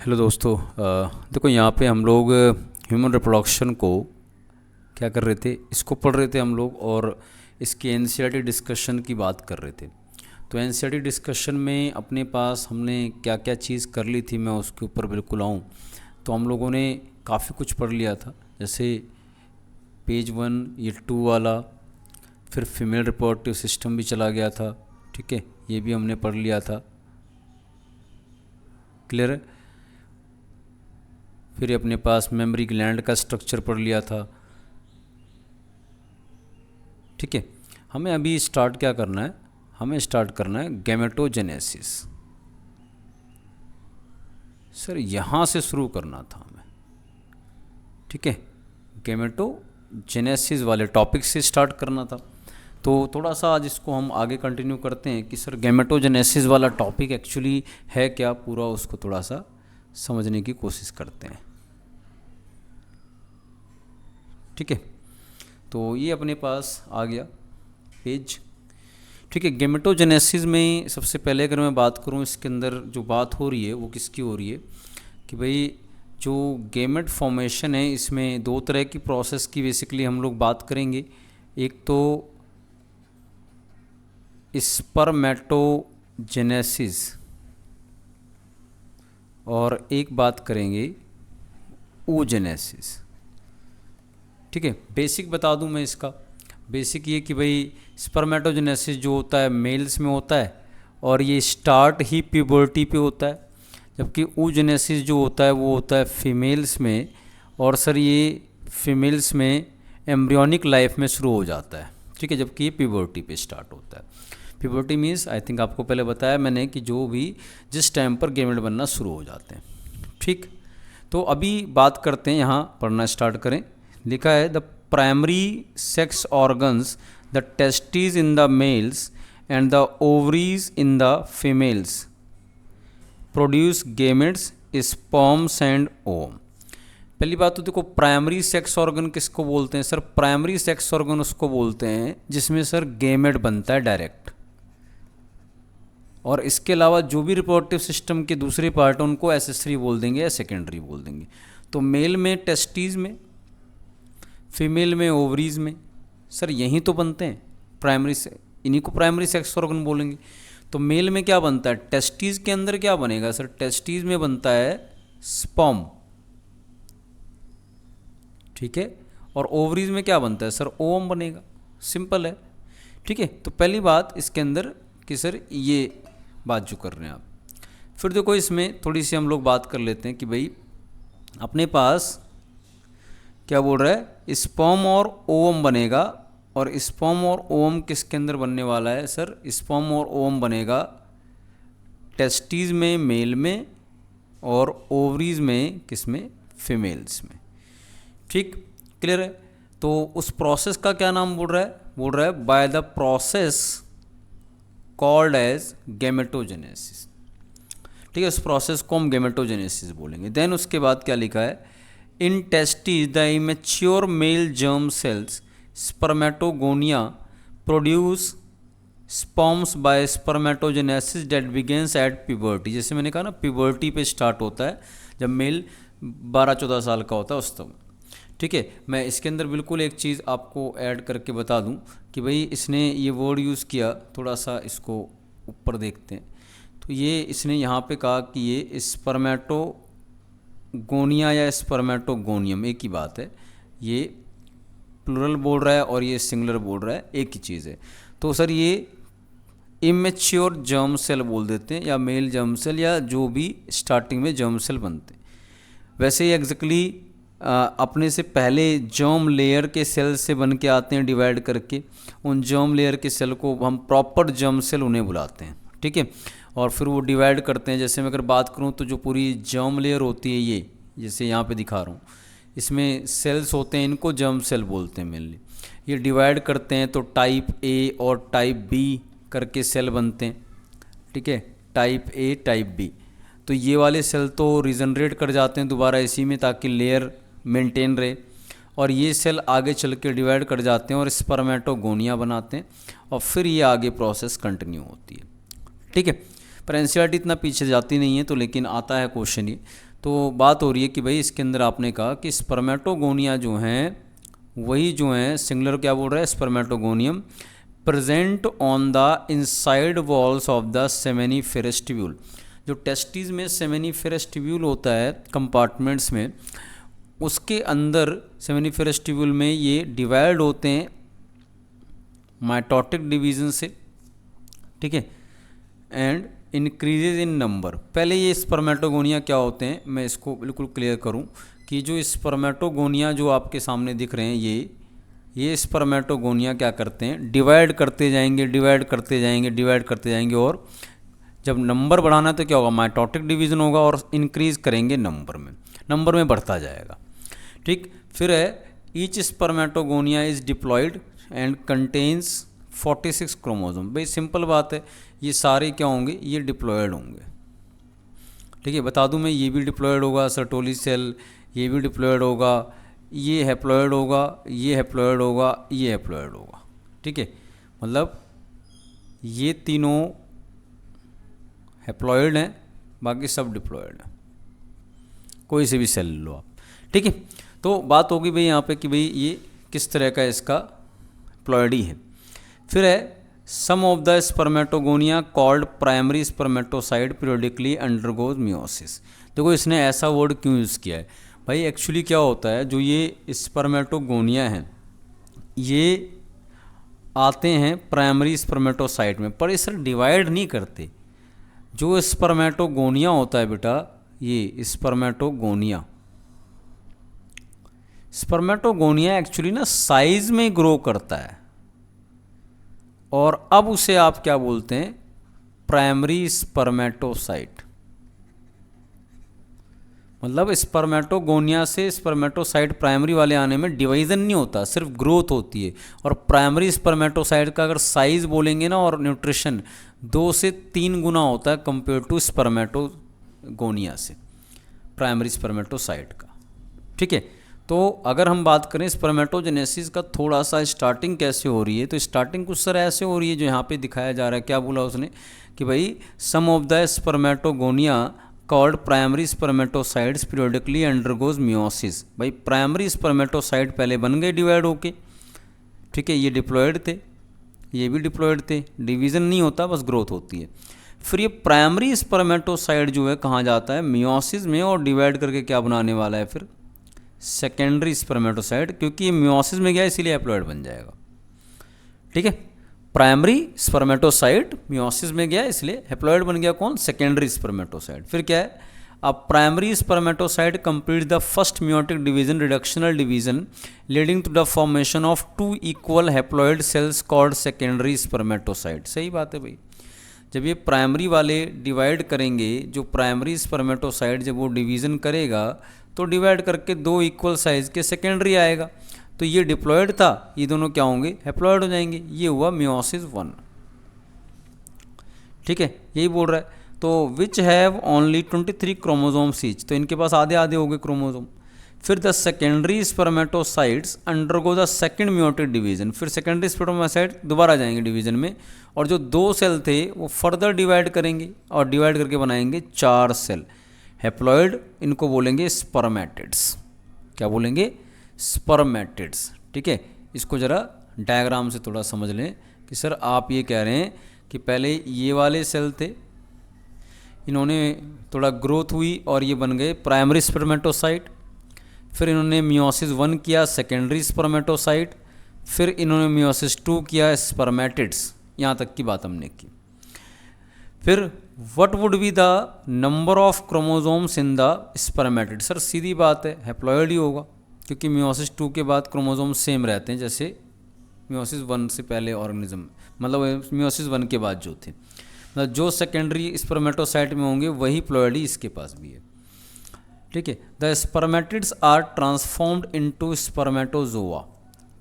Hello दोस्तों। देखो यहाँ पे हम लोग ह्यूमन रिप्रोडक्शन को क्या कर रहे थे, इसको पढ़ रहे थे हम लोग, और इसकी एनसीईआरटी डिस्कशन की बात कर रहे थे। तो एनसीईआरटी डिस्कशन में अपने पास हमने क्या क्या चीज़ कर ली थी, मैं उसके ऊपर बिल्कुल आऊँ। तो हम लोगों ने काफ़ी कुछ पढ़ लिया था, जैसे पेज 1 ये 2 वाला, फिर फीमेल रिप्रोडक्टिव सिस्टम भी चला गया था। ठीक है, ये भी हमने पढ़ लिया था। क्लियर है। फिर अपने पास मेमोरी ग्लैंड का स्ट्रक्चर पढ़ लिया था। ठीक है, हमें अभी स्टार्ट क्या करना है, हमें स्टार्ट करना है गैमेटोजेनेसिस। सर यहाँ से शुरू करना था हमें। ठीक है, गैमेटोजेनेसिस वाले टॉपिक से स्टार्ट करना था। तो थोड़ा सा आज इसको हम आगे कंटिन्यू करते हैं कि सर गैमेटोजेनेसिस वाला टॉपिक एक्चुअली है क्या, पूरा उसको थोड़ा सा समझने की कोशिश करते हैं। ठीक है, तो ये अपने पास आ गया पेज। ठीक है, गैमेटोजेनेसिस में सबसे पहले अगर मैं बात करूँ, इसके अंदर जो बात हो रही है वो किसकी हो रही है कि भाई जो गैमेट फॉर्मेशन है, इसमें दो तरह की प्रोसेस की बेसिकली हम लोग बात करेंगे। एक तो स्पर्मेटोजेनेसिस और एक बात करेंगे oogenesis। ठीक है, बेसिक बता दूं मैं इसका। बेसिक ये कि भाई स्पर्मेटोजेनेसिस जो होता है मेल्स में होता है, और ये स्टार्ट ही प्यूबर्टी पे होता है, जबकि oogenesis जो होता है वो होता है फीमेल्स में, और सर ये फीमेल्स में एम्ब्रियोनिक लाइफ में शुरू हो जाता है। ठीक है, जबकि ये प्यूबर्टी पे स्टार्ट होता है। प्यूबर्टी मीन्स आई थिंक आपको पहले बताया मैंने कि जो भी जिस टाइम पर गैमेट बनना शुरू हो जाते हैं। ठीक, तो अभी बात करते हैं, यहाँ पढ़ना स्टार्ट करें। लिखा है the primary sex organs, the testis in the mails and the ovaries in the females produce gametes, sperms and ovum. पहली बात तो देखो, प्राइमरी सेक्स ऑर्गन किसको बोलते हैं सर? प्राइमरी सेक्स ऑर्गन उसको बोलते हैं जिसमें सर गैमेट बनता है डायरेक्ट, और इसके अलावा जो भी रिप्रोडक्टिव सिस्टम के दूसरे पार्ट हैं उनको एसेसरी बोल देंगे या सेकेंडरी बोल देंगे। तो मेल में टेस्टीज में, फीमेल में ओवरीज में, सर यहीं तो बनते हैं प्राइमरी से, इन्हीं को प्राइमरी सेक्स ऑर्गन बोलेंगे। तो मेल में क्या बनता है, टेस्टीज के अंदर क्या बनेगा सर? टेस्टीज में बनता है स्पर्म। ठीक है, और ओवरीज में क्या बनता है सर? ओवम बनेगा। सिंपल है। ठीक है, तो पहली बात इसके अंदर कि सर ये बात जो कर रहे हैं आप। फिर देखो इसमें थोड़ी सी हम लोग बात कर लेते हैं कि भाई अपने पास क्या बोल रहा है, स्पर्म और ओवम बनेगा, और स्पर्म और ओवम किसके अंदर बनने वाला है सर? स्पर्म और ओवम बनेगा टेस्टीज में मेल में, और ओवरीज में किस में? फीमेल्स में। ठीक, क्लियर है। तो उस प्रोसेस का क्या नाम बोल रहा है? बोल रहा है by the process called as gametogenesis. ठीक है, उस प्रोसेस को हम गैमेटोजेनेसिस बोलेंगे। देन उसके बाद क्या लिखा है, in testes the immature male germ cells spermatogonia produce sperms by spermatogenesis that begins at puberty. जैसे मैंने कहा ना, प्यूबर्टी पे स्टार्ट होता है जब मेल 12-14 साल का होता है उस तक। ठीक है, मैं इसके अंदर बिल्कुल एक चीज़ आपको ऐड करके बता दूं कि भाई इसने ये वर्ड यूज़ किया, थोड़ा सा इसको ऊपर देखते हैं। तो ये इसने यहाँ पे कहा कि ये स्पर्मेटोगोनिया या स्पर्मेटोगोनियम एक ही बात है, ये प्लूरल बोल रहा है और ये सिंगुलर बोल रहा है, एक ही चीज़ है। तो सर ये इमेच्योर जर्म सेल बोल देते हैं, या मेल जर्म सेल, या जो भी स्टार्टिंग में जर्म सेल बनते हैं। वैसे ही एग्जैक्टली अपने से पहले जर्म लेयर के सेल से बन के आते हैं डिवाइड करके, उन जर्म लेयर के सेल को हम प्रॉपर जर्म सेल उन्हें बुलाते हैं। ठीक है, और फिर वो डिवाइड करते हैं। जैसे मैं अगर बात करूँ तो जो पूरी जर्म लेयर होती है, ये जैसे यहाँ पे दिखा रहा हूँ, इसमें सेल्स होते हैं, इनको जर्म सेल बोलते हैं मेनली। ये डिवाइड करते हैं तो टाइप ए और टाइप बी करके सेल बनते हैं। ठीक है, टाइप ए टाइप बी। तो ये वाले सेल तो रीजनरेट कर जाते हैं दोबारा इसी में, ताकि लेयर मेंटेन रहे, और ये सेल आगे चल के डिवाइड कर जाते हैं और स्पर्मेटोगोनिया बनाते हैं, और फिर ये आगे प्रोसेस कंटिन्यू होती है। ठीक है, पर एनसीईआरटी इतना पीछे जाती नहीं है, तो लेकिन आता है क्वेश्चन ये। तो बात हो रही है कि भाई इसके अंदर आपने कहा कि स्पर्मेटोगोनिया जो हैं वही जो हैं, सिंगुलर क्या बोल रहा है, spermatogonium present on the inside walls of the seminiferous tubule. जो टेस्टिस में सेमेनिफेरस ट्यूब्यूल होता है कंपार्टमेंट्स में, उसके अंदर सेमेनिफेरस ट्यूब्यूल में ये डिवाइड होते हैं माइटोटिक डिवीजन से, ठीक है, एंड इंक्रीजेज इन नंबर। पहले ये स्पर्मेटोगोनिया क्या होते हैं, मैं इसको बिल्कुल क्लियर करूं कि जो स्पर्मेटोगोनिया जो आपके सामने दिख रहे हैं, ये स्पर्मेटोगोनिया क्या करते हैं, डिवाइड करते जाएंगे, डिवाइड करते जाएंगे, डिवाइड करते जाएंगे, और जब नंबर बढ़ाना तो क्या होगा, माइटोटिक डिवीजन होगा, और इंक्रीज करेंगे नंबर में बढ़ता जाएगा, ठीक। फिर है each spermatogonia is diploid and contains 46 chromosome. भाई सिंपल बात है, ये सारे क्या होंगे, ये डिप्लॉयड होंगे, ठीक है। बता दूं मैं, ये भी डिप्लॉयड होगा सर्टोली सेल, ये भी डिप्लॉयड होगा, ये हैप्लॉयड होगा, ये हैप्लॉयड होगा, ये हैप्लॉयड होगा, ठीक है। मतलब ये तीनों हैप्लॉयड हैं, बाकी सब डिप्लॉयड हैं, कोई से भी सेल लो आप, ठीक है। तो बात होगी भाई यहाँ पे कि भाई ये किस तरह का इसका प्लॉयडी है। फिर है some of the spermatogonia called primary spermatocyte periodically undergoes meiosis. देखो इसने ऐसा वर्ड क्यों यूज़ किया है भाई, एक्चुअली क्या होता है, जो ये स्पर्मेटोगोनिया हैं ये आते हैं प्राइमरी स्पर्मेटोसाइट में, पर ये सर डिवाइड नहीं करते। जो स्पर्मेटोगोनिया होता है बेटा, ये स्पर्मेटोगोनिया एक्चुअली ना साइज में ग्रो करता है, और अब उसे आप क्या बोलते हैं, प्राइमरी स्पर्मेटोसाइट। मतलब स्पर्मेटोगोनिया से स्पर्मेटोसाइट प्राइमरी वाले आने में डिवीजन नहीं होता, सिर्फ ग्रोथ होती है। और प्राइमरी स्पर्मेटोसाइट का अगर साइज बोलेंगे ना, और न्यूट्रिशन 2 से 3 गुना होता है कंपेयर टू स्पर्मेटोगोनिया से, प्राइमरी स्पर्मेटोसाइट का, ठीक है। तो अगर हम बात करें स्पर्मेटोजेनेसिस का थोड़ा सा स्टार्टिंग कैसे हो रही है, तो स्टार्टिंग कुछ सर ऐसे हो रही है जो यहाँ पे दिखाया जा रहा है। क्या बोला उसने कि भाई some of the spermatogonia called primary spermatocytes periodically undergoes meiosis. भाई प्राइमरी स्पर्मेटोसाइड पहले बन गए डिवाइड होके, ठीक है, ये डिप्लॉयड थे, ये भी डिप्लॉयड थे, डिवीज़न नहीं होता, बस ग्रोथ होती है। फिर ये प्राइमरी स्पर्मेटोसाइड जो है कहाँ जाता है, मियोसिस में, और डिवाइड करके क्या बनाने वाला है फिर, सेकेंडरी स्पर्मेटोसाइड। क्योंकि ये मियोसिस में गया इसलिए हैप्लॉयड बन जाएगा, ठीक है। प्राइमरी स्पर्मेटोसाइड मियोसिस में गया इसलिए हैप्लॉयड बन गया, कौन, सेकेंडरी स्पर्मेटोसाइड। फिर क्या है, अब primary spermatocyte complete the first meiotic division, reductional division leading to the formation of 2 equal haploid cells called secondary spermatocyte. सही बात है भाई, जब ये प्राइमरी वाले डिवाइड करेंगे, जो प्राइमरी स्पर्मेटोसाइड जब वो डिवीज़न करेगा तो डिवाइड करके 2 इक्वल साइज के सेकेंडरी आएगा। तो ये डिप्लॉयड था, ये दोनों क्या होंगे, हैप्लॉयड हो जाएंगे। ये हुआ मियोसिस 1, ठीक है, यही बोल रहा है। तो which have only 23 chromosomes each, तो इनके पास आधे आधे हो गए क्रोमोसोम। फिर the secondary spermatocytes undergo the second meiotic division, फिर सेकेंडरी स्पर्मेटोसाइड दोबारा जाएंगे डिवीजन में, और जो 2 सेल थे वो फर्दर डिवाइड करेंगे, और डिवाइड करके बनाएंगे 4 सेल हैप्लॉयड। इनको बोलेंगे स्पर्मेटिड्स। क्या बोलेंगे, स्पर्मेटिड्स, ठीक है। इसको ज़रा डायग्राम से थोड़ा समझ लें कि सर आप ये कह रहे हैं कि पहले ये वाले सेल थे, इन्होंने थोड़ा ग्रोथ हुई और ये बन गए प्राइमरी स्पर्मेटोसाइट, फिर इन्होंने मियोसिस 1 किया सेकेंडरी स्पर्मेटोसाइट, फिर इन्होंने मियोसिस 2 किया स्पर्मेटिड्स। यहाँ तक की बात हमने की। फिर what would be the number of chromosomes in the spermatid, sir सीधी बात है हैप्लॉयड ही होगा, क्योंकि मियोसिस 2 के बाद क्रोमोसोम सेम रहते हैं जैसे मियोसिस 1 से पहले ऑर्गेनिज्म, मतलब मियोसिस 1 के बाद जो थे, मतलब जो सेकेंडरी स्पर्मेटोसाइट में होंगे वही प्लॉयडी इसके पास भी है, ठीक है। The spermatids are transformed into spermatozoa,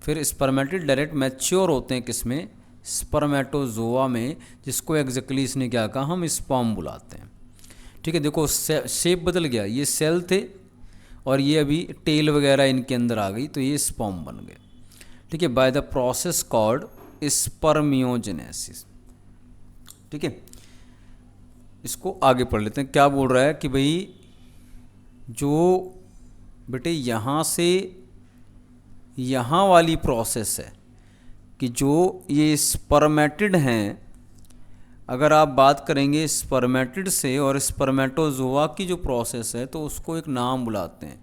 फिर स्पर्मेटिड डायरेक्ट मैच्योर होते हैं किसमें, स्पर्मेटोजोआ में, जिसको एग्जैक्टली इसने क्या कहा, हम स्पर्म बुलाते हैं, ठीक है। देखो शेप बदल गया, ये सेल थे और ये अभी टेल वगैरह इनके अंदर आ गई, तो ये स्पर्म बन गए, ठीक है, by the process called spermiogenesis, ठीक है। इसको आगे पढ़ लेते हैं। क्या बोल रहा है कि भाई जो बेटे यहाँ से यहाँ वाली प्रोसेस है कि जो ये स्पर्मेटिड हैं, अगर आप बात करेंगे स्पर्मेटिड से और स्पर्मेटोजोआ की जो प्रोसेस है तो उसको एक नाम बुलाते हैं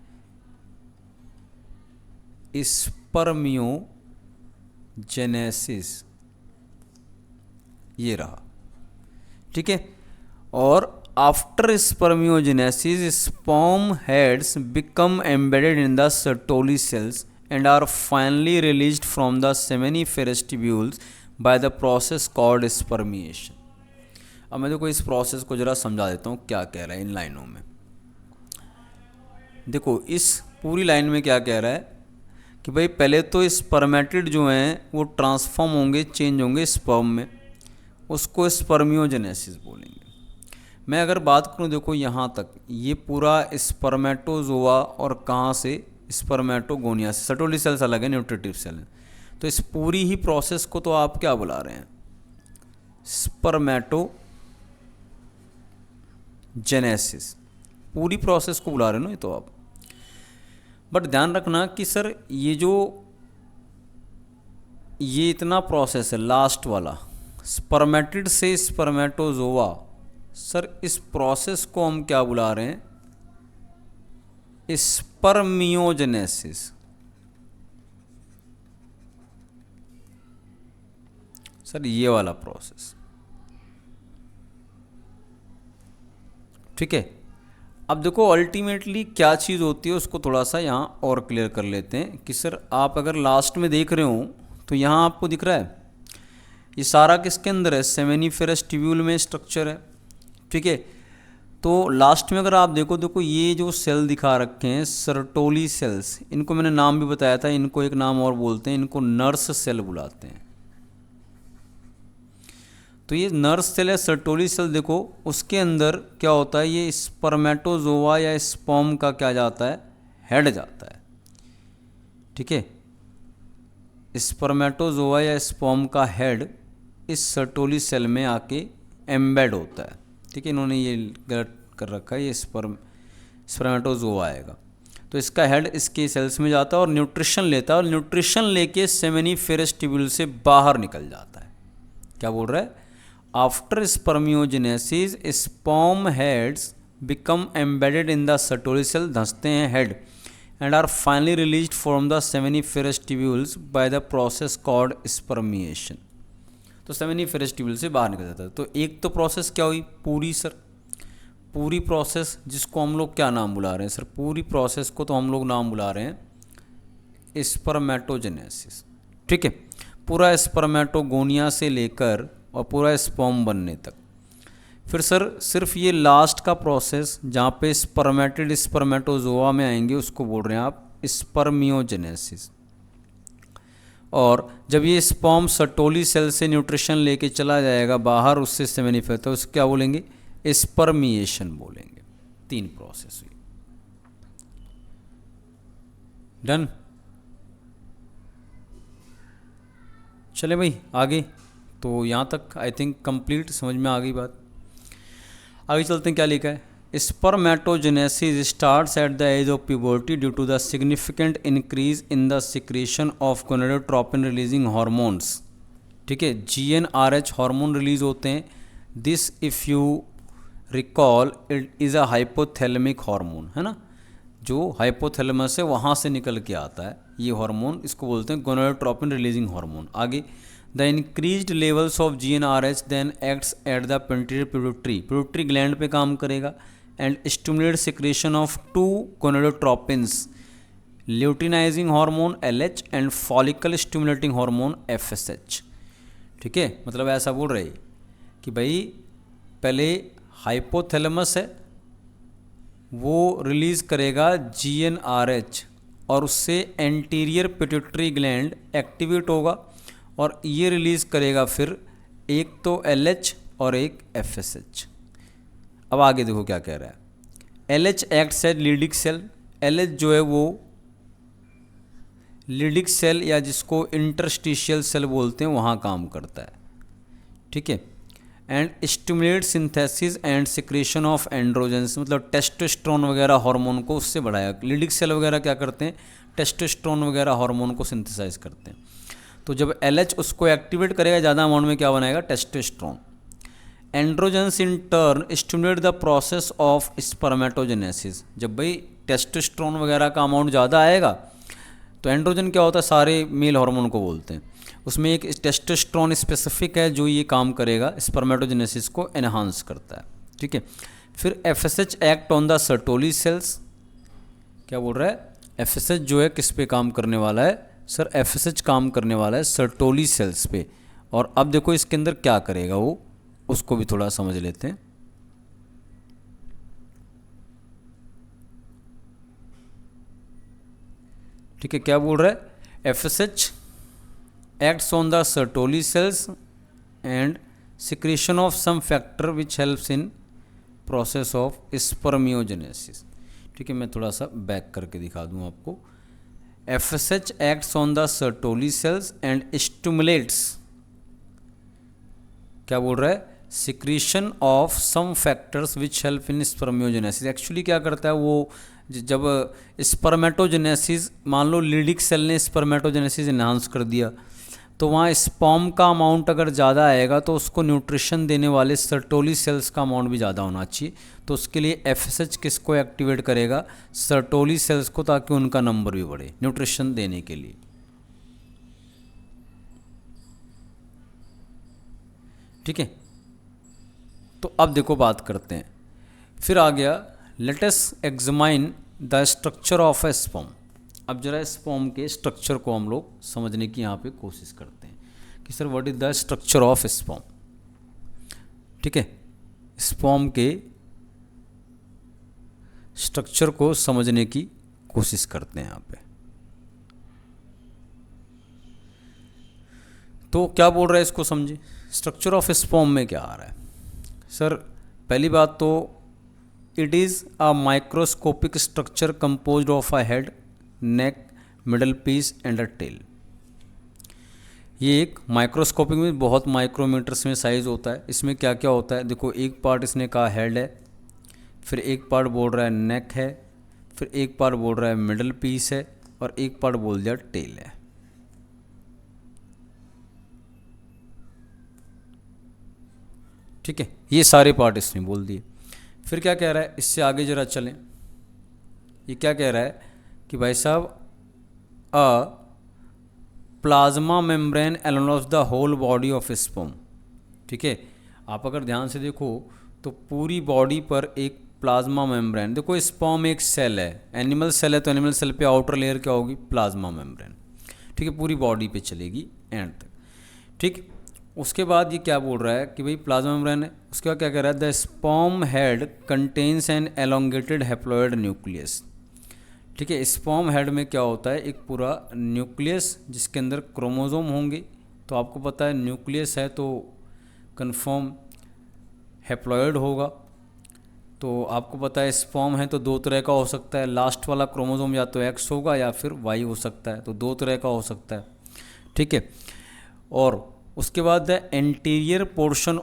स्पर्मियोजेनेसिस, ये रहा। ठीक है। और after spermiogenesis sperm heads become embedded in the Sertoli cells and are finally released from the seminiferous tubules by the process called spermiation। अब मैं देखो इस प्रोसेस को ज़रा समझा देता हूँ क्या कह रहा है इन लाइनों में। देखो इस पूरी लाइन में क्या कह रहा है कि भाई पहले तो स्पर्मेटिड जो हैं वो ट्रांसफॉर्म होंगे, चेंज होंगे स्पर्म में, उसको स्पर्मियोजेनेसिस बोलेंगे। मैं अगर बात करूँ देखो यहाँ तक ये पूरा स्पर्मेटोजोआ और कहाँ से स्पर्मेटोगोनिया से, सर्टोली सेल्स अलग है, न्यूट्रिटिव सेल है, तो इस पूरी ही प्रोसेस को तो आप क्या बुला रहे हैं स्पर्मेटोजेनेसिस, पूरी प्रोसेस को बुला रहे हो ना ये तो आप। बट ध्यान रखना कि सर ये इतना प्रोसेस है लास्ट वाला स्पर्मेटिड से स्पर्मेटोजोआ, सर इस प्रोसेस को हम क्या बुला रहे हैं स्पर्मियोजेनेसिस। सर ये वाला प्रोसेस। ठीक है। अब देखो अल्टीमेटली क्या चीज़ होती है उसको थोड़ा सा यहाँ और क्लियर कर लेते हैं कि सर आप अगर लास्ट में देख रहे हो तो यहाँ आपको दिख रहा है ये सारा किसके अंदर है, सेमिनिफेरस ट्यूब्यूल में स्ट्रक्चर है। ठीक है। तो लास्ट में अगर आप देखो ये जो सेल दिखा रखे हैं सर्टोली सेल्स, इनको मैंने नाम भी बताया था, इनको एक नाम और बोलते हैं, इनको नर्स सेल बुलाते हैं। तो ये नर्स सेल या सर्टोली सेल देखो उसके अंदर क्या होता है, ये स्पर्मेटोजोआ या स्पर्म का क्या जाता है, हेड जाता है। ठीक है। स्पर्मेटोजोआ या स्पर्म का हेड इस सर्टोली सेल में आके एम्बेड होता है। ठीक है। इन्होंने ये गलत कर रखा है, ये स्पर्मेटोजोआ आएगा तो इसका हेड इसके सेल्स में जाता है और न्यूट्रिशन लेता है, और न्यूट्रिशन लेके सेमिनिफेरस ट्यूब्यूल से बाहर निकल जाता है। क्या बोल रहा है, after spermiogenesis sperm heads become embedded in the Sertoli cell, धंसते हैं head, and are finally released from the seminiferous tubules by the process called spermiation. तो सेमिनिफेरस ट्यूब्यूल से बाहर निकल जाता है। तो एक तो प्रोसेस क्या हुई पूरी, सर पूरी प्रोसेस जिसको हम लोग क्या नाम बुला रहे हैं सर, पूरी प्रोसेस को तो हम लोग नाम बुला रहे हैं स्पर्मेटोजेनेसिस। ठीक है। पूरा स्पर्मेटोगोनिया से लेकर और पूरा स्पर्म बनने तक। फिर सर सिर्फ ये लास्ट का प्रोसेस जहाँ पे स्पर्मेटिड स्पर्मेटोजोआ में आएंगे उसको बोल रहे हैं आप स्पर्मियोजेनेसिस। और जब ये स्पर्म सर्टोली सेल से न्यूट्रिशन लेके चला जाएगा बाहर उससे सेमिनिफेरस, तो उसको क्या बोलेंगे स्पर्मिएशन बोलेंगे। 3 प्रोसेस हुई। डन। चले भाई आगे, तो यहाँ तक आई थिंक कंप्लीट समझ में आ गई बात। आगे चलते हैं, क्या लिखा है, spermatogenesis starts at the age of puberty due to the significant increase in the secretion of gonadotropin releasing hormones. ठीक है। GnRH हार्मोन रिलीज होते हैं। This if you recall it is a hypothalamic hormone, है ना, जो hypothalamus है वहाँ से निकल के आता है ये हार्मोन, इसको बोलते हैं गोनेडोट्रोपिन रिलीजिंग हार्मोन। आगे the increased levels of GnRH then acts at the pituitary gland पे काम करेगा and stimulate secretion of 2 gonadotropins, luteinizing hormone LH and follicle stimulating hormone FSH। ठीक है। मतलब ऐसा बोल रहे कि भाई पहले हाइपोथैलेमस है वो रिलीज़ करेगा GnRH और उससे एंटीरियर पिट्यूटरी ग्लैंड एक्टिवेट होगा और ये रिलीज़ करेगा फिर एक तो LH और एक FSH। अब आगे देखो क्या कह रहा है, LH acts as Leydig cell. LH जो है वो लीडिक सेल या जिसको इंटरस्टिशियल सेल बोलते हैं वहाँ काम करता है। ठीक है। And stimulate synthesis and secretion of androgens, मतलब टेस्टोस्टेरोन वगैरह हार्मोन को उससे बढ़ाया। लिडिक सेल वगैरह क्या करते हैं, टेस्टोस्टेरोन वगैरह हार्मोन को सिंथेसाइज करते हैं। तो जब LH उसको एक्टिवेट करेगा ज़्यादा अमाउंट में, क्या बनाएगा, testosterone. Androgens in turn stimulate the process of spermatogenesis, जब भाई टेस्टोस्टेरोन वगैरह का अमाउंट ज़्यादा आएगा तो एंड्रोजन क्या होता है, सारे मेल हार्मोन को बोलते हैं, उसमें एक टेस्टोस्टेरोन स्पेसिफिक है जो ये काम करेगा, स्पर्मेटोजेनेसिस को एनहांस करता है। ठीक है, फिर FSH act on the Sertoli cells, क्या बोल रहा है, FSH जो है किस पे काम करने वाला है सर, FSH काम करने वाला है सर्टोली सेल्स पे। और अब देखो इसके अंदर क्या करेगा वो, उसको भी थोड़ा समझ लेते हैं। ठीक है, क्या बोल रहा है, FSH acts on the Sertoli cells and secretion of some factor which helps in process of spermiogenesis। ठीक है, मैं थोड़ा सा बैक करके दिखा दूं आपको। FSH acts on the Sertoli cells and stimulates, क्या बोल रहा है, secretion of some factors which help in spermiogenesis। Actually क्या करता है वो, जब स्पर्मेटोजेनेसिस, मान लो लिडिक सेल ने स्पर्मेटोजेनेसिस इन्हांस कर दिया, तो वहाँ स्पर्म का अमाउंट अगर ज़्यादा आएगा तो उसको न्यूट्रिशन देने वाले सर्टोली सेल्स का अमाउंट भी ज़्यादा होना चाहिए। तो उसके लिए FSH किसको एक्टिवेट करेगा, सर्टोली सेल्स को, ताकि उनका नंबर भी बढ़े न्यूट्रिशन देने के लिए। ठीक है, तो अब देखो बात करते हैं, फिर आ गया let us examine the structure of A sperm. अब जरा स्पर्म के स्ट्रक्चर को हम लोग समझने की यहाँ पे कोशिश करते हैं कि sir what is the structure of sperm. ठीक है, स्पर्म के स्ट्रक्चर को समझने की कोशिश करते हैं यहाँ पे। तो क्या बोल रहा है, इसको समझे, स्ट्रक्चर ऑफ स्पर्म में क्या आ रहा है सर। पहली बात तो it is a microscopic structure composed of a head, neck, middle piece and a tail. ये एक माइक्रोस्कोपिक में बहुत माइक्रोमीटर्स में साइज होता है। इसमें क्या क्या होता है देखो, एक पार्ट इसने कहा हेड है, फिर एक पार्ट बोल रहा है नेक है, फिर एक पार्ट बोल रहा है मिडल पीस है, और एक पार्ट बोल दिया टेल है। ठीक है, ये सारे पार्ट इसने बोल दिए। फिर क्या कह रहा है, इससे आगे जरा चलें, ये क्या कह रहा है कि भाई साहब a plasma membrane along the whole body of sperm. ठीक है, आप अगर ध्यान से देखो तो पूरी बॉडी पर एक प्लाज्मा मेम्ब्रेन, देखो स्पर्म एक सेल है, एनिमल सेल है, तो एनिमल सेल पे आउटर लेयर क्या होगी, प्लाज्मा मेम्ब्रेन। ठीक है, पूरी बॉडी पे चलेगी एंड तक। ठीक, उसके बाद ये क्या बोल रहा है कि भाई प्लाज्मा मेम्ब्रेन है, उसके बाद क्या कह रहा है, the sperm head contains an elongated haploid nucleus. ठीक है, स्पर्म हेड में क्या होता है, एक पूरा न्यूक्लियस जिसके अंदर क्रोमोसोम होंगे। तो आपको पता है न्यूक्लियस है तो कन्फर्म हैप्लॉइड होगा। तो आपको पता है स्पर्म है तो दो तरह का हो सकता है, लास्ट वाला क्रोमोसोम या तो X होगा या फिर Y हो सकता है, तो दो तरह का हो सकता है। ठीक है, और उसके बाद the anterior portion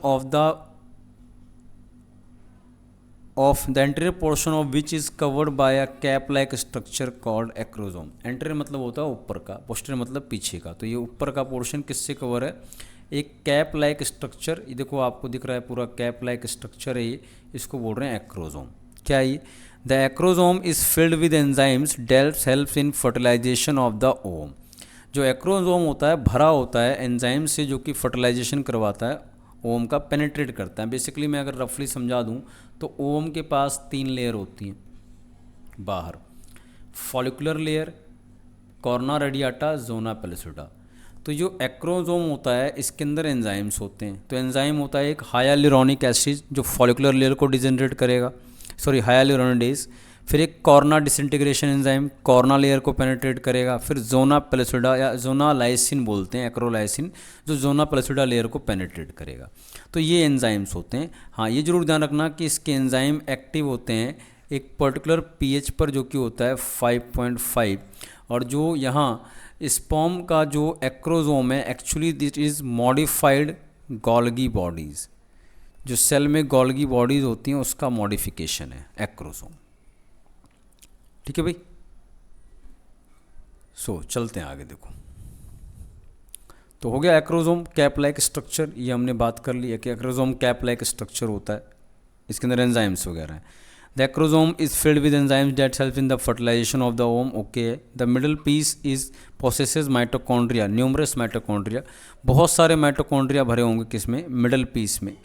of which is covered by a cap like structure called acrosome. Anterior मतलब होता है ऊपर का, पोस्टीरियर मतलब पीछे का। तो ये ऊपर का पोर्शन किससे कवर है, एक कैप लाइक स्ट्रक्चर, ये देखो आपको दिख रहा है पूरा कैप लाइक स्ट्रक्चर है ये, इसको बोल रहे हैं एक्रोसोम। क्या है ये, the acrosome is filled with enzymes that helps in fertilization of the ovum. जो एक्रोसोम होता है भरा होता है एंजाइम से, जो कि फर्टिलाइजेशन करवाता है, ओवम का पेनिट्रेट करता है। बेसिकली मैं अगर रफली समझा दूं तो ओवम के पास 3 लेयर होती हैं बाहर, follicular layer, corona radiata, zona pellucida. तो जो एक्रोसोम होता है इसके अंदर एंजाइम्स होते हैं। तो एंजाइम होता है एक हाइलुरोनिक एसिड जो फॉलिकुलर लेयर को डिजेनरेट करेगा, सॉरी हाइलुरोनिडेज। फिर एक corona disintegration enzyme corona layer को पेनिट्रेट करेगा। फिर जोना पेलिसिडा या जोना लाइसिन बोलते हैं, एक्रोलाइसिन, जो जोना पेलिसिडा लेयर को पेनिट्रेट करेगा। तो ये एंजाइम्स होते हैं। हाँ, ये जरूर ध्यान रखना कि इसके एंजाइम एक्टिव होते हैं एक पर्टिकुलर पीएच पर, जो कि होता है 5.5। और जो यहाँ स्पर्म का जो एक्रोसोम है actually this is modified Golgi bodies. जो सेल में गोल्गी बॉडीज होती हैं उसका मॉडिफिकेशन है एक्रोसोम। ठीक है भाई। सो चलते हैं आगे। देखो तो हो गया एक्रोसोम कैप लाइक स्ट्रक्चर, ये हमने बात कर ली है कि एक्रोसोम कैप लाइक स्ट्रक्चर होता है, इसके अंदर एंजाइम्स वगैरह हैं। The acrosome is filled with enzymes that help in the fertilization of the ovum. Okay. The middle piece is possesses mitochondria, numerous mitochondria, बहुत सारे माइटोकॉन्ड्रिया भरे होंगे किसमें, मिडल पीस में।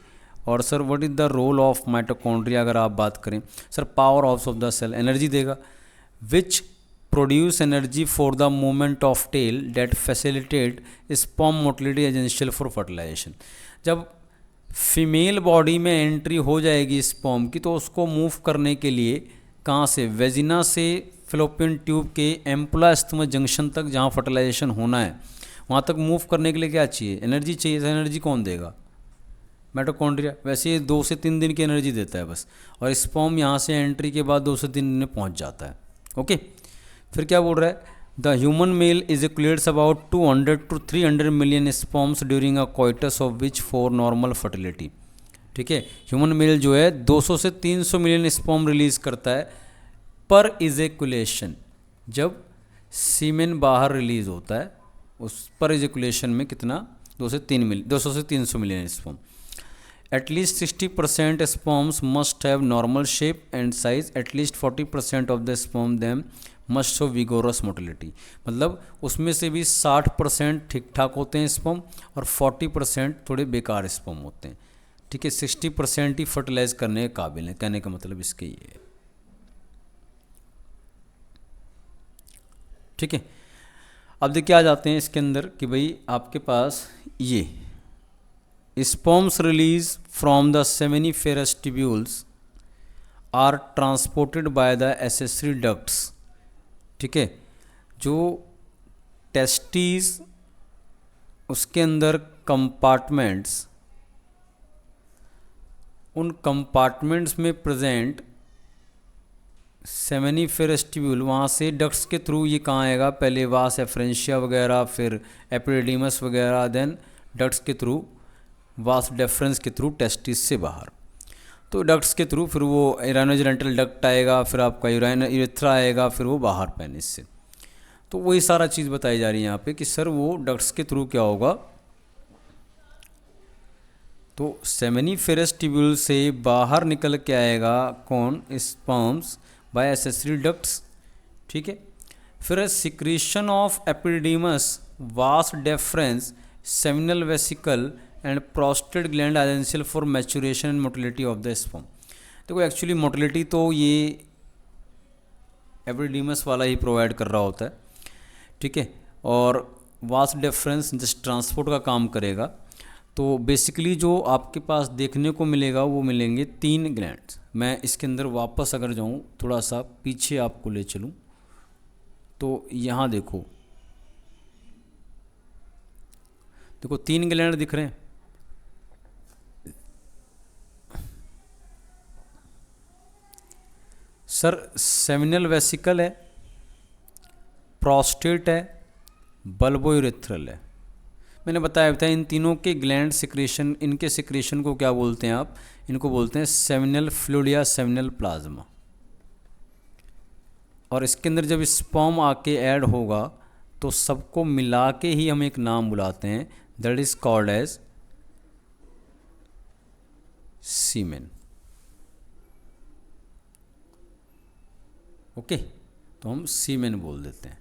और sir what is the role of mitochondria अगर आप बात करें, sir powerhouse of the cell, energy देगा, which produce energy for the movement of tail that facilitate sperm motility essential for fertilization. जब female body में entry हो जाएगी sperm की तो उसको मूव करने के लिए कहाँ से, वेजिना से फेलोपियन ट्यूब के एम्पुला जंक्शन तक जहाँ फर्टिलाइजेशन होना है वहाँ तक मूव करने के लिए क्या चाहिए, एनर्जी चाहिए। एनर्जी कौन देगा, माइटोकॉन्ड्रिया। वैसे ये 2 से 3 दिन की एनर्जी देता है बस, और स्पर्म यहाँ से एंट्री के बाद 2 से 3 दिन में पहुँच जाता है। ओके। फिर क्या बोल रहा है, the human male ejaculates about 200 to 300 million sperms during a coitus of which for normal fertility. ठीक है, ह्यूमन मेल जो है 200 से 300 मिलियन स्पर्म रिलीज करता है पर इजैक्यूलेशन। जब सीमेन बाहर रिलीज होता है उस पर इजैक्यूलेशन में कितना, 200 से 300 million sperm. At least 60% sperms must have normal shape and size. At least 40% of the sperm them must show vigorous motility. मतलब उसमें से भी 60% ठीक ठाक होते हैं स्पर्म और 40% थोड़े बेकार स्पर्म होते हैं। ठीक है, 60% ही फर्टिलाइज करने के काबिल हैं, कहने का मतलब इसके ये है। ठीक है, अब देखिए आ जाते हैं इसके अंदर कि भाई आपके पास ये sperms released from the seminiferous tubules are transported by the accessory ducts। ठीक है, जो टेस्टिस उसके अंदर कंपार्टमेंट्स, उन कंपार्टमेंट्स में प्रेजेंट सेमिनिफेरस ट्यूब्यूल, वहाँ से डक्ट्स के थ्रू ये कहाँ आएगा, पहले वास एफ्रेंशिया वगैरह, फिर एपिडिडीमस वगैरह, देन डक्ट्स के थ्रू, वास डेफरेंस के थ्रू टेस्टिस से बाहर। तो डक्ट्स के थ्रू फिर वो यूराइनोजेनिटल डक्ट आएगा, फिर आपका यूरेथ्रा आएगा, फिर वो बाहर पेनिस से। तो वही सारा चीज़ बताई जा रही है यहाँ पे कि सर वो डक्ट्स के थ्रू क्या होगा, तो सेमिनिफेरस ट्यूब्यूल से बाहर निकल के आएगा कौन, स्पर्म्स बाय एक्सेसरी डक्ट्स। ठीक है, फिर secretion of epididymis, vas deferens, seminal vesicle and prostate gland essential for maturation and motility of the sperm. देखो एक्चुअली मोटिलिटी तो ये एपिडिडीमस वाला ही प्रोवाइड कर रहा होता है। ठीक है, और वास डेफरेंस जस्ट ट्रांसपोर्ट का काम करेगा। तो बेसिकली जो आपके पास देखने को मिलेगा वो मिलेंगे 3 ग्लैंड्स। मैं इसके अंदर वापस अगर जाऊँ, थोड़ा सा पीछे आपको ले चलूँ, तो यहाँ देखो 3 ग्लैंड दिख रहे हैं। सर सेमिनल वेसिकल है, प्रोस्टेट है, बल्बोयूरेथ्रल है। मैंने बताया इन तीनों के ग्लैंड सिक्रेशन, इनके सिक्रेशन को क्या बोलते हैं आप, इनको बोलते हैं सेमिनल फ्लूइड या सेमिनल प्लाज्मा। और इसके अंदर जब स्पर्म आके ऐड होगा तो सबको मिला के ही हम एक नाम बुलाते हैं, that is called as semen. Okay, तो हम सीमेन बोल देते हैं।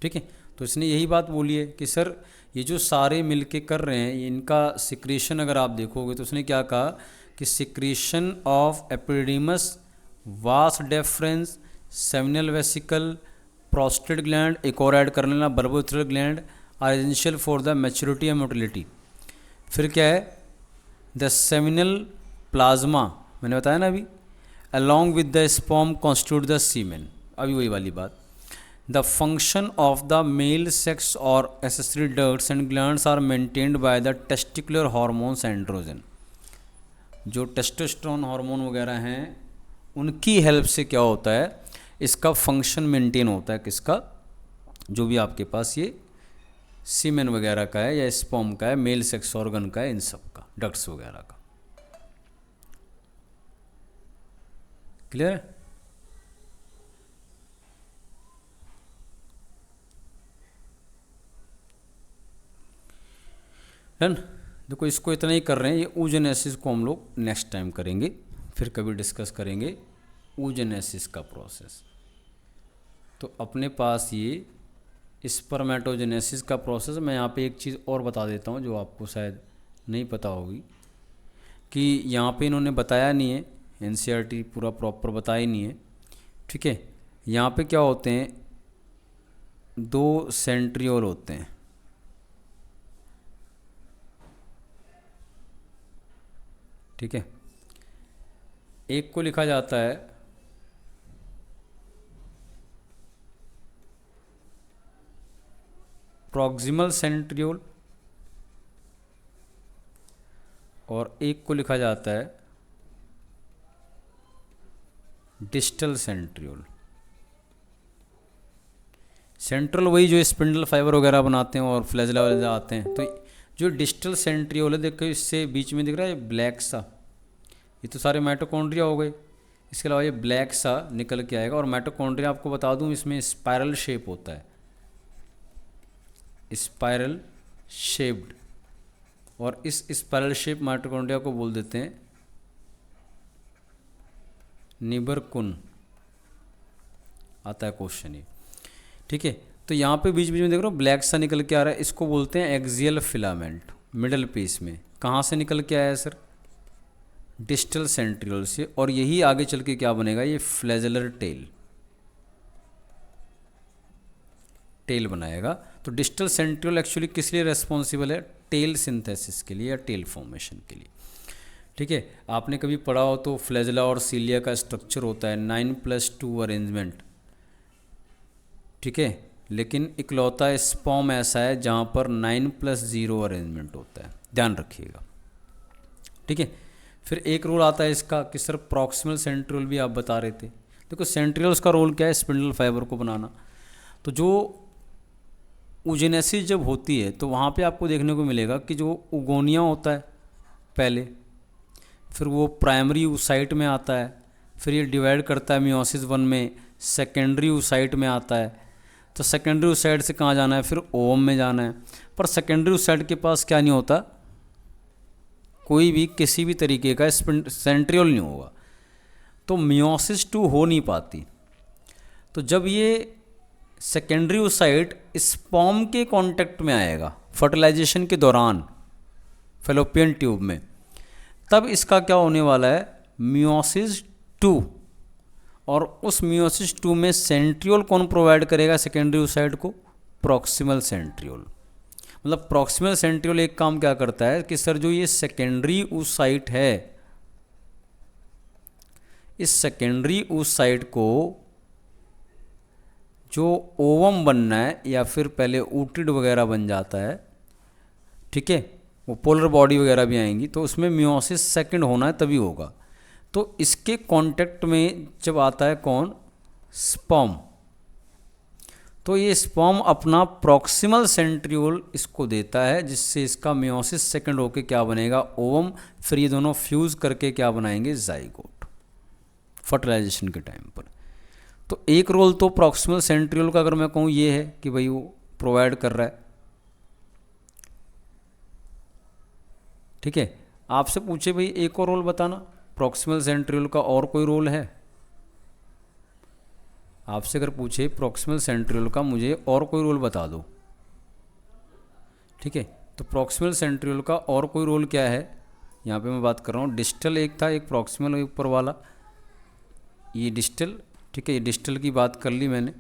ठीक है, तो इसने यही बात बोली है कि सर ये जो सारे मिलके कर रहे हैं, इनका सिक्रीशन अगर आप देखोगे तो उसने क्या कहा कि secretion of epididymis, vas deferens, seminal vesicle, prostate gland, एक और ऐड कर लेना bulbourethral gland, are essential for the maturity and motility. फिर क्या है, द सेमिनल प्लाज्मा, मैंने बताया ना अभी, along with the sperm constitute the semen. अभी वही वाली बात, the function of the male sex और accessory ducts and glands are maintained by the testicular hormones androgen. जो टेस्टोस्टेरोन हार्मोन वगैरह हैं उनकी हेल्प से क्या होता है, इसका फंक्शन मेंटेन होता है, किसका, जो भी आपके पास ये सीमेन वगैरह का है या स्पर्म का है, मेल सेक्स ऑर्गन का है, इन सब का, डक्ट्स वगैरह का। क्लियर है? डन। देखो इसको इतना ही कर रहे हैं, ये oogenesis को हम लोग नेक्स्ट टाइम करेंगे, फिर कभी डिस्कस करेंगे oogenesis का प्रोसेस। तो अपने पास ये स्पर्मेटोजेनेसिस का प्रोसेस। मैं यहाँ पे एक चीज़ और बता देता हूँ जो आपको शायद नहीं पता होगी, कि यहाँ पे इन्होंने बताया नहीं है, एनसीईआरटी पूरा प्रॉपर बताया नहीं है। ठीक है, यहाँ पे क्या होते हैं, 2 सेंट्रियोल होते हैं। ठीक है, एक को लिखा जाता है प्रॉक्सिमल सेंट्रियोल और एक को लिखा जाता है डिस्टल सेंट्रियोल। सेंट्रल वही जो स्पिंडल फाइबर वगैरह बनाते हैं और फ्लैजेला वगैरह आते हैं। तो जो डिस्टल सेंट्रियोल है, देखो इससे बीच में दिख रहा है ब्लैक सा, ये तो सारे माइटोकॉन्ड्रिया हो गए। इसके अलावा ये ब्लैक सा निकल के आएगा, और माइटोकॉन्ड्रिया आपको बता दूं इसमें स्पाइरल शेप होता है, स्पाइरल शेप्ड, और इस स्पाइरल शेप माइटोकॉन्ड्रिया को बोल देते हैं निबरकुन। आता है क्वेश्चन ये। ठीक है, तो यहाँ पे बीच बीच में देख रहे हो ब्लैक सा निकल के आ रहा है, इसको बोलते हैं एक्सियल फिलामेंट। मिडल पीस में कहाँ से निकल के आया है सर? डिस्टल सेंट्रियोल से, और यही आगे चल के क्या बनेगा, ये फ्लैजेलर टेल बनाएगा। तो डिस्टल सेंट्रियोल एक्चुअली किस लिए रेस्पॉन्सिबल है? टेल सिंथेसिस के लिए या टेल फॉर्मेशन के लिए। ठीक है, आपने कभी पढ़ा हो तो फ्लैजेला और सीलिया का स्ट्रक्चर होता है 9+2 अरेंजमेंट। ठीक है, लेकिन इकलौता स्पर्म ऐसा है जहाँ पर 9+0 अरेंजमेंट होता है, ध्यान रखिएगा। ठीक है, फिर एक रोल आता है इसका कि सर प्रॉक्सिमल सेंट्रियोल भी आप बता रहे थे। देखो सेंट्रियोल्स का रोल क्या है? स्पिंडल फाइबर को बनाना। तो जो oogenesis जब होती है तो वहाँ पे आपको देखने को मिलेगा कि जो उगोनिया होता है पहले, फिर वो प्राइमरी oocyte में आता है, फिर ये डिवाइड करता है मियोसिस 1 में, सेकेंडरी oocyte में आता है। तो सेकेंडरी oocyte से कहाँ जाना है? फिर ओवम में जाना है। पर सेकेंडरी oocyte के पास क्या नहीं होता? कोई भी किसी भी तरीके का सेंट्रियोल नहीं होगा, तो मियोसिस 2 हो नहीं पाती। तो जब ये सेकेंडरी oocyte स्पर्म के कांटेक्ट में आएगा फर्टिलाइजेशन के दौरान फैलोपियन ट्यूब में, तब इसका क्या होने वाला है? मियोसिस 2। और उस मियोसिस 2 में सेंट्रियोल कौन प्रोवाइड करेगा सेकेंडरी oocyte को? Proximal centriole. मतलब प्रॉक्सिमल सेंट्रियोल एक काम क्या करता है कि सर जो ये सेकेंडरी oocyte है, इस सेकेंडरी oocyte को जो ओवम बनना है या फिर पहले ऊटिड वगैरह बन जाता है, ठीक है, वो पोलर बॉडी वगैरह भी आएंगी, तो उसमें मियोसिस सेकंड होना है तभी होगा। तो इसके कांटेक्ट में जब आता है कौन? स्पर्म। तो ये स्पर्म अपना प्रॉक्सिमल सेंट्रियोल इसको देता है, जिससे इसका मियोसिस सेकंड होके क्या बनेगा? ओवम। फिर ये दोनों फ्यूज करके क्या बनाएंगे? जाइगोट, फर्टिलाइजेशन के टाइम पर। तो एक रोल तो प्रॉक्सिमल सेंट्रियोल का अगर मैं कहूँ ये है कि भाई वो प्रोवाइड कर रहा है। ठीक है, आपसे पूछे भाई एक और रोल बताना प्रॉक्सिमल सेंट्रियोल का, और कोई रोल है? आपसे अगर पूछे प्रॉक्सिमल सेंट्रियोल का मुझे और कोई रोल बता दो। ठीक है, तो प्रॉक्सिमल सेंट्रियोल का और कोई रोल क्या है? यहाँ पे मैं बात कर रहा हूँ डिस्टल एक था, एक प्रॉक्सिमल ऊपर वाला, ये डिस्टल। ठीक है, ये डिस्टल की बात कर ली मैंने।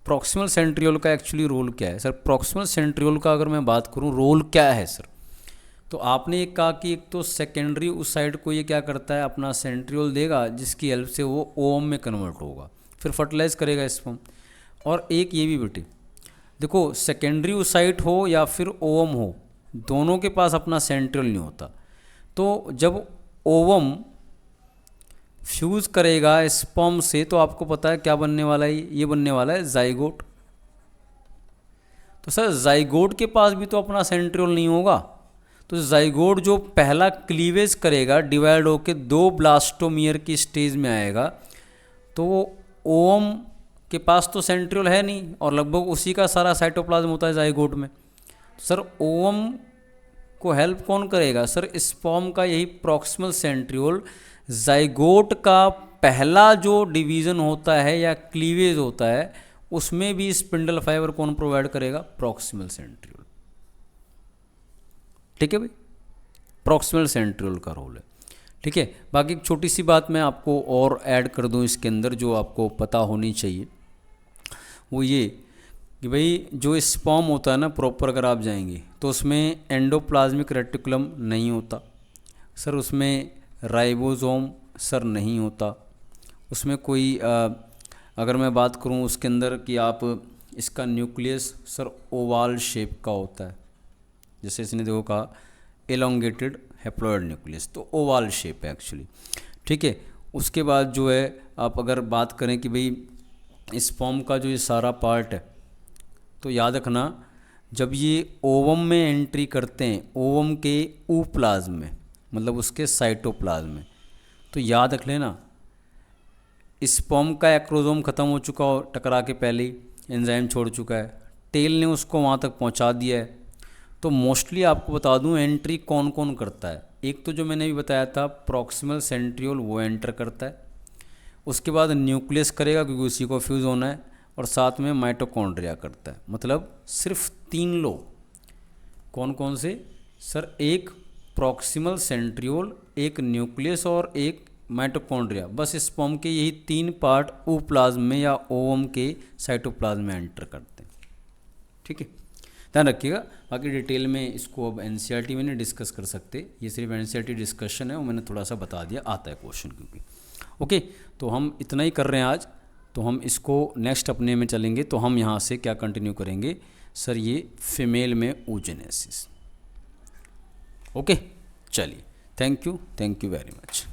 प्रॉक्सिमल सेंट्रियोल का एक्चुअली रोल क्या है सर? प्रॉक्सिमल सेंट्रियोल का अगर मैं बात करूँ रोल क्या है सर, तो आपने एक कहा कि एक तो सेकेंडरी oocyte को ये क्या करता है? अपना सेंट्रियोल देगा, जिसकी हेल्प से वो ओवम में कन्वर्ट होगा, फिर फर्टिलाइज करेगा स्पर्म। और एक ये भी बेटे देखो, सेकेंडरी oocyte हो या फिर ओवम हो, दोनों के पास अपना सेंट्रियोल नहीं होता। तो जब ओवम फ्यूज़ करेगा स्पर्म से, तो आपको पता है क्या बनने वाला है? ये बनने वाला है जाइगोट। तो सर जाइगोट के पास भी तो अपना सेंट्रियोल नहीं होगा, तो जाइगोट जो पहला क्लीवेज करेगा डिवाइड होके 2 ब्लास्टोमियर की स्टेज में आएगा, तो वो ओवम के पास तो सेंट्रियोल है नहीं और लगभग उसी का सारा साइटोप्लाज्म होता है जाइगोट में। सर ओवम को हेल्प कौन करेगा? सर स्पर्म का यही प्रॉक्सिमल सेंट्रियोल जाइगोट का पहला जो डिवीज़न होता है या क्लीवेज होता है उसमें भी स्पिंडल फाइबर कौन प्रोवाइड करेगा? Proximal centriole. ठीक है भाई, प्रॉक्सिमल सेंट्रियोल का रोल है। ठीक है, बाकी एक छोटी सी बात मैं आपको और ऐड कर दूं इसके अंदर जो आपको पता होनी चाहिए, वो ये कि भाई जो स्पर्म होता है ना प्रॉपर, अगर आप जाएंगे तो उसमें एंडोप्लाज्मिक रेटिकुलम नहीं होता सर, उसमें राइबोसोम सर नहीं होता, उसमें कोई अगर मैं बात करूं उसके अंदर कि आप इसका न्यूक्लियस सर ओवाल शेप का होता है, जैसे इसने देखो कहा एलोंगेटेड हैप्लॉइड न्यूक्लियस, तो ओवाल शेप है एक्चुअली। ठीक है, उसके बाद जो है आप अगर बात करें कि भाई स्पर्म का जो ये सारा पार्ट है, तो याद रखना जब ये ओवम में एंट्री करते हैं, ओवम के ऊप्लाज्म में मतलब उसके साइटोप्लाज्म में, तो याद रख लेना स्पर्म का एक्रोसोम ख़त्म हो चुका हो टकरा के पहले ही, एंजाइम छोड़ चुका है, टेल ने उसको वहाँ तक पहुँचा दिया है। तो मोस्टली आपको बता दूं एंट्री कौन कौन करता है। एक तो जो मैंने भी बताया था प्रॉक्सिमल सेंट्रियोल वो एंटर करता है, उसके बाद न्यूक्लियस करेगा क्योंकि उसी को फ्यूज़ होना है, और साथ में माइटोकॉन्ड्रिया करता है। मतलब सिर्फ 3 लोग, कौन कौन से सर? एक प्रॉक्सिमल सेंट्रियोल, एक न्यूक्लियस और एक माइटोकॉन्ड्रिया, बस स्पर्म के यही 3 पार्ट ऊप्लाज्म में या ओवम के साइटोप्लाज्म में एंटर करते हैं। ठीक है, ध्यान रखिएगा। बाकी डिटेल में इसको अब एनसीईआरटी में नहीं डिस्कस कर सकते, ये सिर्फ एनसीईआरटी डिस्कशन है, वो मैंने थोड़ा सा बता दिया, आता है क्वेश्चन क्योंकि। ओके, तो हम इतना ही कर रहे हैं आज, तो हम इसको नेक्स्ट अपने में चलेंगे, तो हम यहाँ से क्या कंटिन्यू करेंगे सर? ये फीमेल में oogenesis। ओके, चलिए, थैंक यू वेरी मच।